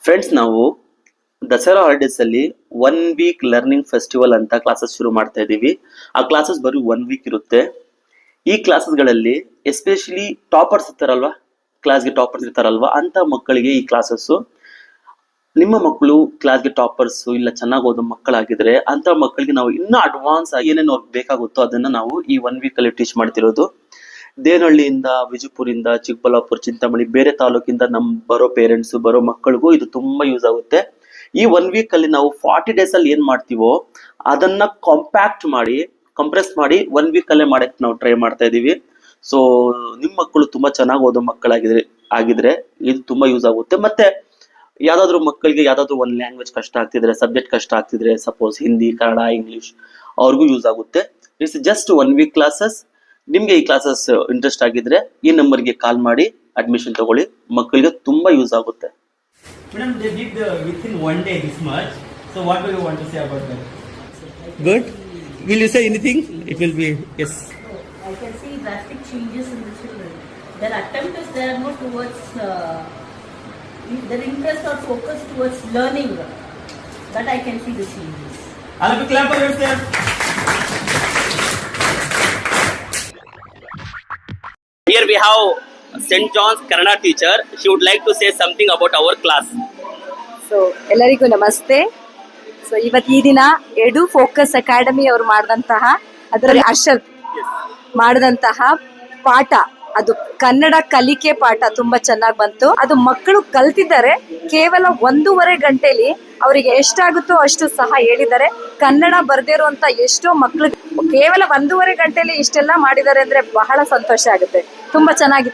Friends, ನಾವು Dasara holidays ಅಲ್ಲಿ 1 weak learning festival ಅಂತ ಕ್ಲಾಸಸ್ ಶುರು ಮಾಡ್ತಾ ಇದೀವಿ. ಆ ಕ್ಲಾಸಸ್ ಬರೀ 1 ವೀಕ್ ಇರುತ್ತೆ. ಈ ಕ್ಲಾಸಸ್ ಗಳಲ್ಲಿ ಎಸ್ಪೆಷಲಿ ಟಾಪರ್ಸ್ ಇರ್ತಾರಲ್ವಾ, ಕ್ಲಾಸ್ಗೆ ಟಾಪರ್ಸ್ ಇರ್ತಾರಲ್ವಾ ಅಂತ ಮಕ್ಕಳಿಗೆ ಈ ಕ್ಲಾಸಸ್. ನಿಮ್ಮ ಮಕ್ಕಳು ಕ್ಲಾಸ್ಗೆ ಟಾಪರ್ಸ್ ಇಲ್ಲ ಚೆನ್ನಾಗಿ ಓದೋ ಮಕ್ಕಳಾಗಿದ್ರೆ ಅಂತ ಮಕ್ಕಳಿಗೆ ನಾವು ಇನ್ನೂ ಅಡ್ವಾನ್ಸ್ ಆಗಿ ಏನೇನು ಅವ್ರಿಗೆ ಬೇಕಾಗುತ್ತೋ ಅದನ್ನ ನಾವು ಈ 1 ವೀಕ್ ಅಲ್ಲಿ ಟೀಚ್ ಮಾಡ್ತಿರೋದು. ದೇವನಹಳ್ಳಿಯಿಂದ, ವಿಜಯಪುರಿಂದ, ಚಿಕ್ಕಬಳ್ಳಾಪುರ, ಚಿಂತಾಮಣಿ, ಬೇರೆ ತಾಲೂಕಿಂದ ಬರೋ ಪೇರೆಂಟ್ಸ್, ಬರೋ ಮಕ್ಕಳಿಗೂ ಇದು ತುಂಬಾ ಯೂಸ್ ಆಗುತ್ತೆ. ಈ 1 ವೀಕ್ ಅಲ್ಲಿ ನಾವು 40 ಡೇಸ್ ಅಲ್ಲಿ ಏನ್ ಮಾಡ್ತೀವೋ ಅದನ್ನ ಕಾಂಪ್ಯಾಕ್ಟ್ ಮಾಡಿ, ಕಂಪ್ರೆಸ್ ಮಾಡಿ 1 ವೀಕ್ ಅಲ್ಲೇ ಮಾಡಕ್ ನಾವು ಟ್ರೈ ಮಾಡ್ತಾ ಇದೀವಿ. ಸೊ ನಿಮ್ ಮಕ್ಕಳು ತುಂಬಾ ಚೆನ್ನಾಗಿ ಓದೋ ಆಗಿದ್ರೆ ಇದು ತುಂಬಾ ಯೂಸ್ ಆಗುತ್ತೆ. ಮತ್ತೆ ಯಾವ್ದಾದ್ರು ಮಕ್ಕಳಿಗೆ ಯಾವ್ದಾದ್ರು ಒಂದು ಲ್ಯಾಂಗ್ವೇಜ್ ಕಷ್ಟ ಆಗ್ತಿದ್ರೆ, ಸಬ್ಜೆಕ್ಟ್ ಕಷ್ಟ ಆಗ್ತಿದ್ರೆ, ಸಪೋಸ್ ಹಿಂದಿ, ಕನ್ನಡ, ಇಂಗ್ಲಿಷ್, ಅವ್ರಿಗೂ ಯೂಸ್ ಆಗುತ್ತೆ. It's just 1 week classes. ನಿಮ್ಗೆ ಈ ಕ್ಲಾಸಸ್ ಇಂಟ್ರೆಸ್ಟ್ ಆಗಿದ್ರೆ ಈ ನಂಬರ್ಗೆ ಕಾಲ್ ಮಾಡಿ ಅಡ್ಮಿಷನ್ ತಗೊಳ್ಳಿ. ಮಕ್ಕಳಿಗೆ ತುಂಬಾ ಯೂಸ್ ಆಗುತ್ತೆ. Madam, they did within 1 day this much. So what do you want to say about that? Good. Will you say anything? It will be yes. I can see drastic changes in the children. Their attempt is there more towards their interest or focus towards learning. That I can see the changes. I'll have to clap for yourself. Here we have St. John's Kannada teacher. She would like to say something about our class. So ಎಲ್ಲರಿಗೂ ನಮಸ್ತೆ. So ಇವತ್ತು ಈ ದಿನ ಎಡು focus academy ಅವರು ಮಾಡಿದಂತಹ ಅದರಲ್ಲಿ ಅರ್ಷದ್ ಮಾಡಿದಂತಹ ಪಾಠ, ಅದು ಕನ್ನಡ ಕಲಿಕೆ ಪಾಠ ತುಂಬಾ ಚೆನ್ನಾಗಿ ಬಂತು. ಅದು ಮಕ್ಕಳು ಕಲ್ತಿದ್ದಾರೆ. ಕೇವಲ 1.5 ಗಂಟೆಲಿ ಅವರಿಗೆ ಎಷ್ಟಾಗುತ್ತೋ ಅಷ್ಟು ಸಹ ಹೇಳಿದ್ದಾರೆ. ಕನ್ನಡ ಬರ್ದೇ ಇರುವಂತ ಎಷ್ಟೋ ಮಕ್ಕಳು ಕೇವಲ 1.5 ಗಂಟೆಲಿ ಇಷ್ಟೆಲ್ಲ ಮಾಡಿದ್ದಾರೆ ಅಂದ್ರೆ ಬಹಳ ಸಂತೋಷ ಆಗುತ್ತೆ. ತುಂಬಾ ಚೆನ್ನಾಗಿತ್ತು.